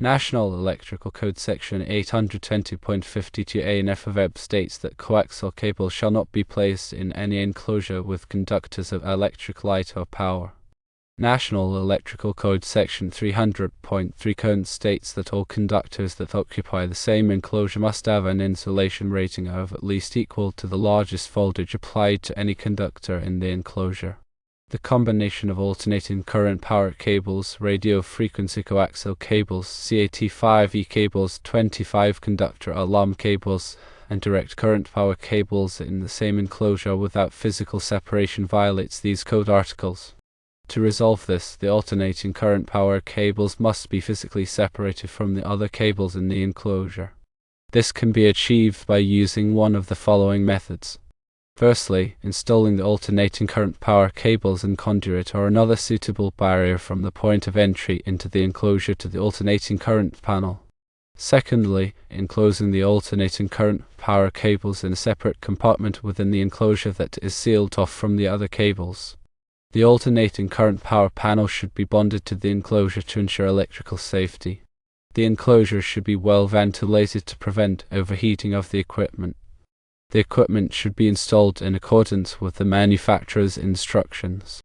National Electrical Code Section 820.52a and F states that coaxial cables shall not be placed in any enclosure with conductors of electric light or power. National Electrical Code Section 300.3 states that all conductors that occupy the same enclosure must have an insulation rating of at least equal to the largest voltage applied to any conductor in the enclosure. The combination of alternating current power cables, radio frequency coaxial cables, CAT5E cables, 25 conductor alarm cables, and direct current power cables in the same enclosure without physical separation violates these code articles. To resolve this, the alternating current power cables must be physically separated from the other cables in the enclosure. This can be achieved by using one of the following methods. Firstly, installing the alternating current power cables and conduit or another suitable barrier from the point of entry into the enclosure to the alternating current panel. Secondly, enclosing the alternating current power cables in a separate compartment within the enclosure that is sealed off from the other cables. The alternating current power panel should be bonded to the enclosure to ensure electrical safety. The enclosure should be well ventilated to prevent overheating of the equipment. The equipment should be installed in accordance with the manufacturer's instructions.